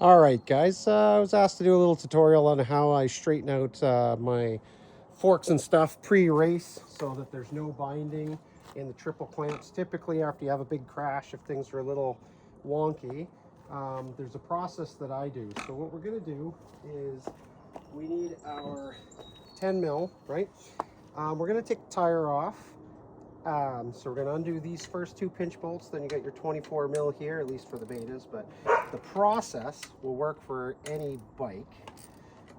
All right, guys, I was asked to do a little tutorial on how I straighten out my forks and stuff pre-race so that there's no binding in the triple clamps. Typically, after you have a big crash, if things are a little wonky, there's a process that I do. So what we're going to do is we need our 10 mil, right? We're going to take the tire off. So we're going to undo these first two pinch bolts, then you got your 24 mil here, at least for the betas, but the process will work for any bike.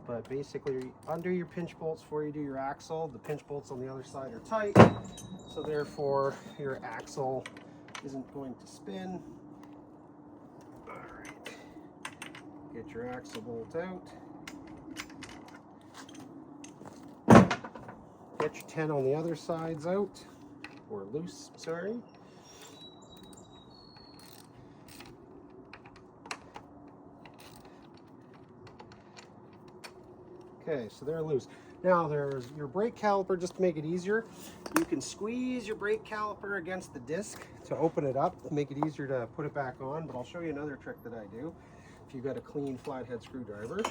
But basically, undo your pinch bolts before you do your axle. The pinch bolts on the other side are tight, so therefore your axle isn't going to spin. All right, get your axle bolt out. Get your 10 on the other sides out, or loose, sorry. Okay, so they're loose. Now there's your brake caliper. Just to make it easier, you can squeeze your brake caliper against the disc to open it up, make it easier to put it back on. But I'll show you another trick that I do if you've got a clean flathead screwdriver.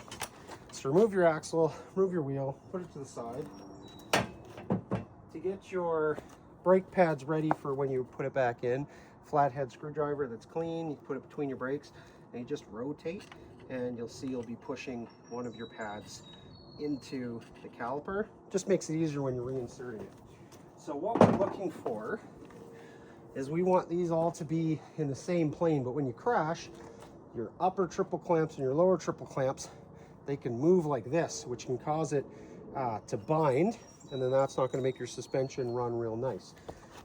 So remove your axle, remove your wheel, put it to the side. To get your brake pads ready for when you put it back in, flathead screwdriver that's clean, you put it between your brakes and you just rotate, and you'll see you'll be pushing one of your pads into the caliper. Just makes it easier when you're reinserting it. So what we're looking for is we want these all to be in the same plane, but when you crash, your upper triple clamps and your lower triple clamps, they can move like this, which can cause it to bind, and then that's not going to make your suspension run real nice.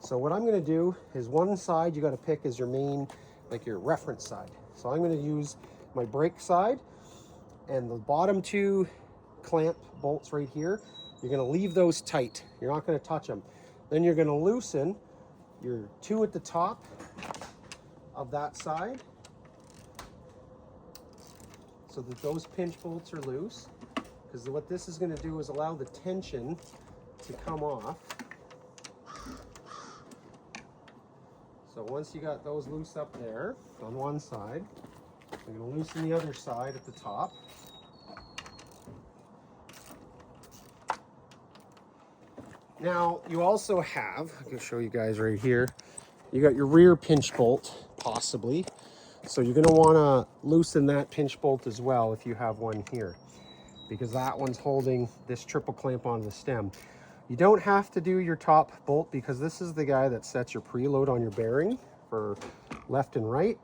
So what I'm going to do is one side you got to pick as your main, like your reference side. So I'm going to use my brake side, and the bottom two clamp bolts right here, you're going to leave those tight. You're not going to touch them. Then you're going to loosen your two at the top of that side so that those pinch bolts are loose, because what this is going to do is allow the tension to come off. So once you got those loose up there on one side, you're going to loosen the other side at the top. Now you also have, I can show you guys right here, you got your rear pinch bolt possibly. So you're going to want to loosen that pinch bolt as well if you have one here, because that one's holding this triple clamp on the stem. You don't have to do your top bolt, because this is the guy that sets your preload on your bearing for left and right.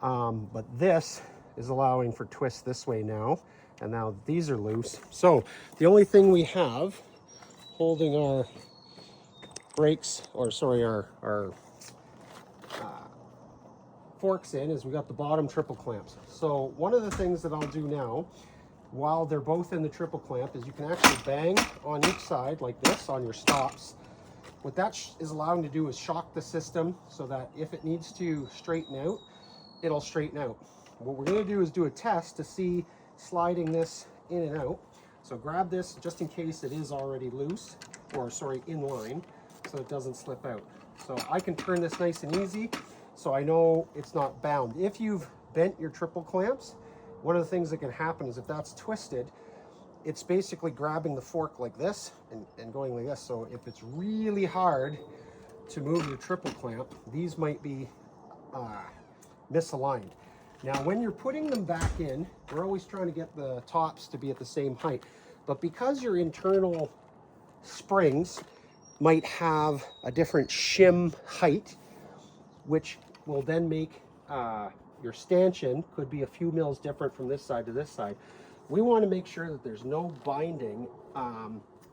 But this is allowing for twist this way now, and now these are loose. So the only thing we have holding our brakes, or sorry, our forks in, is we got the bottom triple clamps. So one of the things that I'll do now, while they're both in the triple clamp, is you can actually bang on each side like this on your stops. What that is allowing to do is shock the system so that if it needs to straighten out, it'll straighten out. What we're going to do is do a test to see sliding this in and out. So grab this just in case it is already loose, or sorry, in line, so it doesn't slip out. So I can turn this nice and easy, so I know it's not bound. If you've bent your triple clamps, one of the things that can happen is if that's twisted, it's basically grabbing the fork like this and going like this. So if it's really hard to move your triple clamp, these might be misaligned. Now when you're putting them back in, we're always trying to get the tops to be at the same height, but because your internal springs might have a different shim height, which will then make your stanchion could be a few mils different from this side to this side. We want to make sure that there's no binding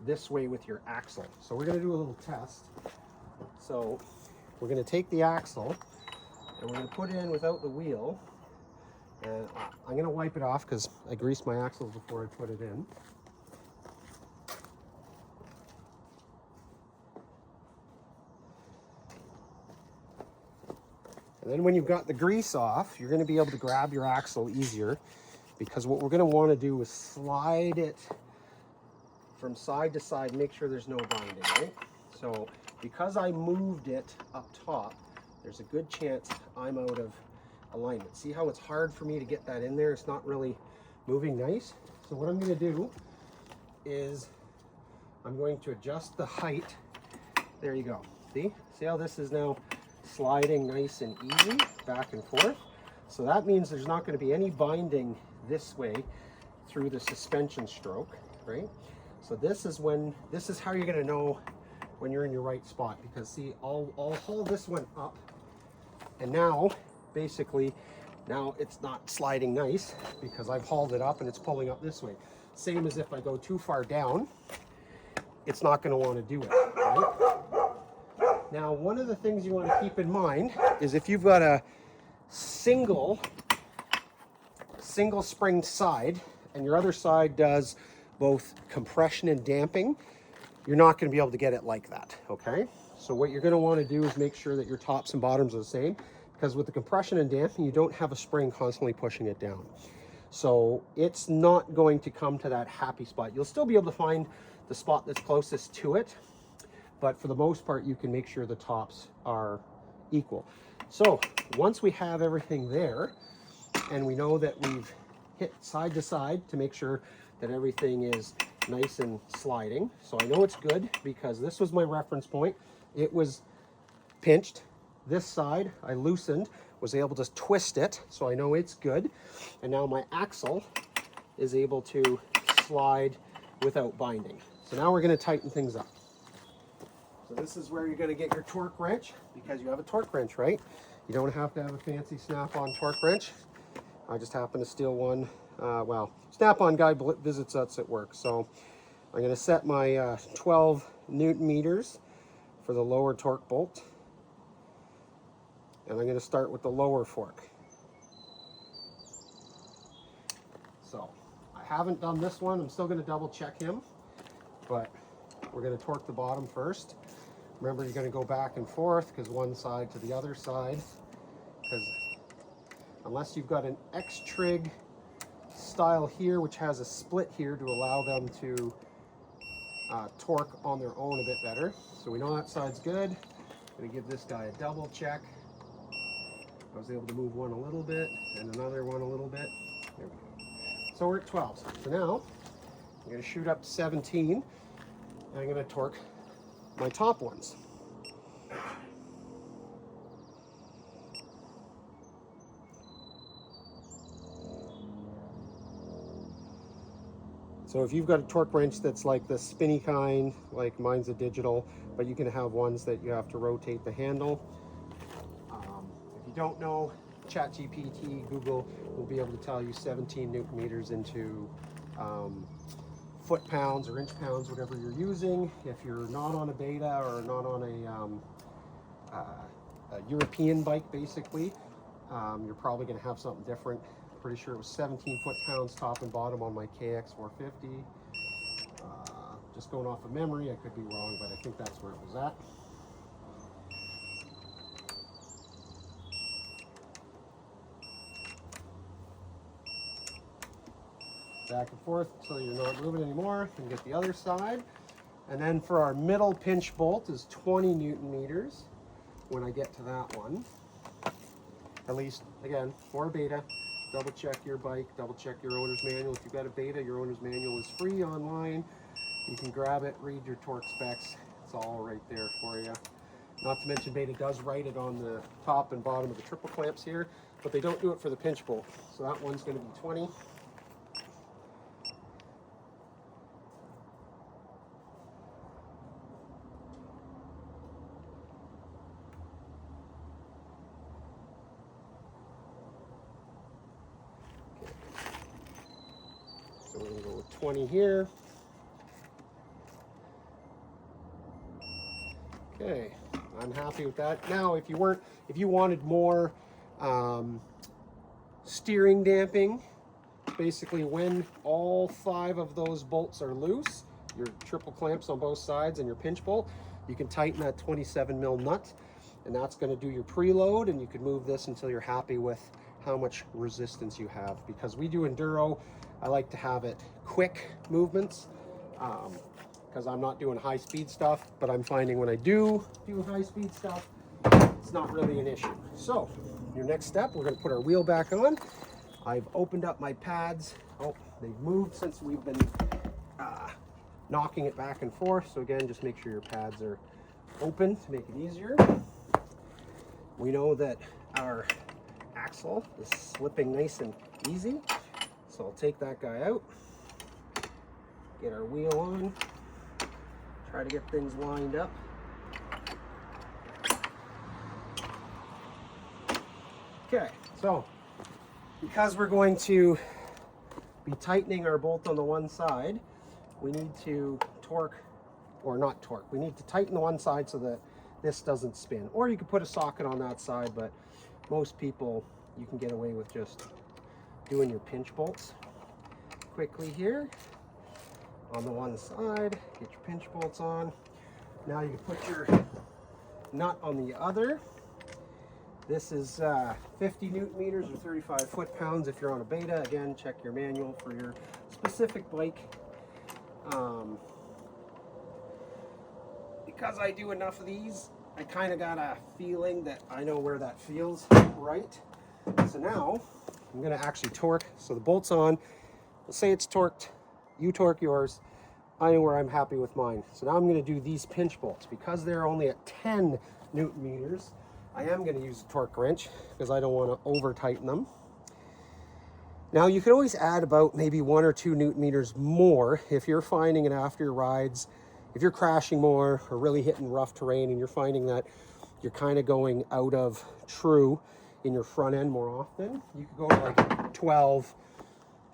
this way with your axle. So we're going to do a little test. So we're going to take the axle and we're going to put it in without the wheel. And I'm going to wipe it off because I greased my axles before I put it in. And then when you've got the grease off, you're going to be able to grab your axle easier, because what we're going to want to do is slide it from side to side, make sure there's no binding, right? So because I moved it up top, there's a good chance I'm out of alignment. See how it's hard for me to get that in there? It's not really moving nice. So what I'm going to do is I'm going to adjust the height. There you go. See how this is now sliding nice and easy back and forth? So that means there's not going to be any binding this way through the suspension stroke, right? So this is how you're going to know when you're in your right spot, because see, I'll haul this one up, and now basically now it's not sliding nice because I've hauled it up and it's pulling up this way. Same as if I go too far down, it's not going to want to do it, right? Now, one of the things you want to keep in mind is if you've got a single spring side and your other side does both compression and damping, you're not going to be able to get it like that, okay? So what you're going to want to do is make sure that your tops and bottoms are the same, because with the compression and damping, you don't have a spring constantly pushing it down. So it's not going to come to that happy spot. You'll still be able to find the spot that's closest to it, but for the most part, you can make sure the tops are equal. So once we have everything there, and we know that we've hit side to side to make sure that everything is nice and sliding. So I know it's good because this was my reference point. It was pinched. This side I loosened, was able to twist it, so I know it's good. And now my axle is able to slide without binding. So now we're going to tighten things up. So this is where you're going to get your torque wrench, because you have a torque wrench, right? You don't have to have a fancy Snap-on torque wrench. I just happen to steal one. Well, Snap-on guy visits us at work. So I'm going to set my 12 Newton meters for the lower torque bolt. And I'm going to start with the lower fork. So I haven't done this one. I'm still going to double check him, but we're going to torque the bottom first. Remember, you're going to go back and forth, because one side to the other side, because unless you've got an X-Trig style here, which has a split here to allow them to torque on their own a bit better. So we know that side's good. I'm going to give this guy a double check. I was able to move one a little bit and another one a little bit. There we go. So we're at 12. So now I'm going to shoot up to 17, and I'm going to torque my top ones. So if you've got a torque wrench that's like the spinny kind, like mine's a digital, but you can have ones that you have to rotate the handle. If you don't know, ChatGPT, Google will be able to tell you 17 Newton meters into foot pounds or inch pounds, whatever you're using. If you're not on a Beta or not on a European bike, basically, you're probably going to have something different. Pretty sure it was 17 foot-pounds top and bottom on my KX450. Just going off of memory, I could be wrong, but I think that's where it was at. Back and forth until you're not moving anymore. And get the other side. And then for our middle pinch bolt is 20 Newton meters when I get to that one. At least, again, for a Beta. Double check your bike, double check your owner's manual. If you've got a Beta, your owner's manual is free online. You can grab it, read your torque specs. It's all right there for you. Not to mention Beta does write it on the top and bottom of the triple clamps here, but they don't do it for the pinch bolt. So that one's going to be 20. So we're going to go with 20 here. Okay, I'm happy with that. Now, if you wanted more steering damping, basically when all 5 of those bolts are loose, your triple clamps on both sides and your pinch bolt, you can tighten that 27 mil nut, and that's going to do your preload, and you can move this until you're happy with how much resistance you have. Because we do enduro, I like to have it quick movements, because I'm not doing high speed stuff, but I'm finding when I do high speed stuff, it's not really an issue. So your next step, we're going to put our wheel back on. I've opened up my pads. Oh, they've moved since we've been knocking it back and forth. So again, just make sure your pads are open to make it easier. We know that our axle is slipping nice and easy. So I'll take that guy out, get our wheel on, try to get things lined up. Okay, so because we're going to be tightening our bolt on the one side, we need to we need to tighten the one side so that this doesn't spin. Or you could put a socket on that side, but most people, you can get away with just doing your pinch bolts quickly here on the one side. Get your pinch bolts on. Now you can put your nut on the other. This is 50 Newton meters or 35 foot-pounds if you're on a Beta. Again, check your manual for your specific bike. Because I do enough of these, I kind of got a feeling that I know where that feels right. So now I'm going to actually torque. So the bolt's on. Let's say it's torqued. You torque yours. I know where I'm happy with mine. So now I'm going to do these pinch bolts. Because they're only at 10 Newton meters, I am going to use a torque wrench because I don't want to over tighten them. Now you can always add about maybe 1 or 2 Newton meters more if you're finding it after your rides, if you're crashing more or really hitting rough terrain and you're finding that you're kind of going out of true in your front end more often. You could go to like 12.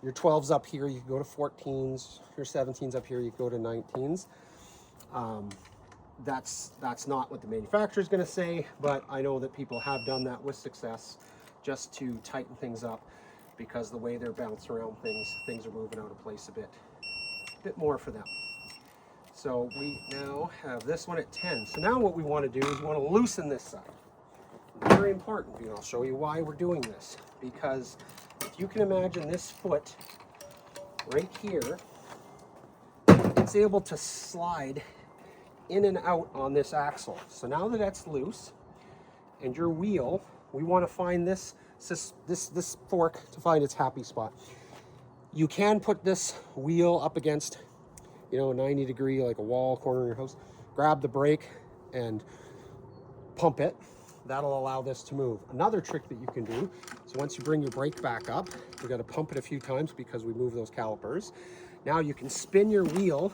Your 12s up here, you could go to 14s. Your 17s up here, you could go to 19s. That's not what the manufacturer is going to say, but I know that people have done that with success just to tighten things up because the way they're bouncing around things are moving out of place a bit more for them. So we now have this one at 10. So now what we want to do is we want to loosen this side. Very important, and I'll show you why we're doing this. Because if you can imagine this foot right here, it's able to slide in and out on this axle. So now that that's loose, and your wheel, we want to find this fork to find its happy spot. You can put this wheel up against, a 90 degree, like a wall, corner of your house, grab the brake and pump it. That'll allow this to move. Another trick that you can do, so once you bring your brake back up, you got to pump it a few times because we move those calipers. Now you can spin your wheel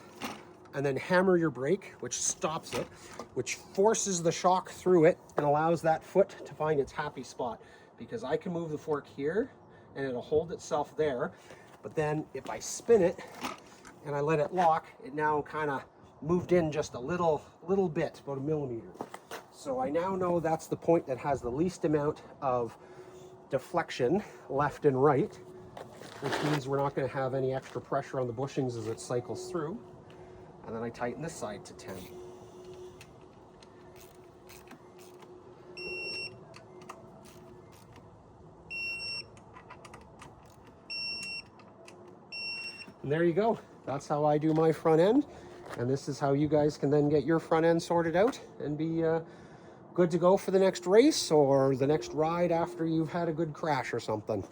and then hammer your brake, which stops it, which forces the shock through it and allows that foot to find its happy spot. Because I can move the fork here and it'll hold itself there, but then if I spin it and I let it lock, it now kind of moved in just a little bit, about 1 millimeter. So I now know that's the point that has the least amount of deflection left and right, which means we're not going to have any extra pressure on the bushings as it cycles through. And then I tighten this side to 10. And there you go. That's how I do my front end. And this is how you guys can then get your front end sorted out and be good to go for the next race or the next ride after you've had a good crash or something.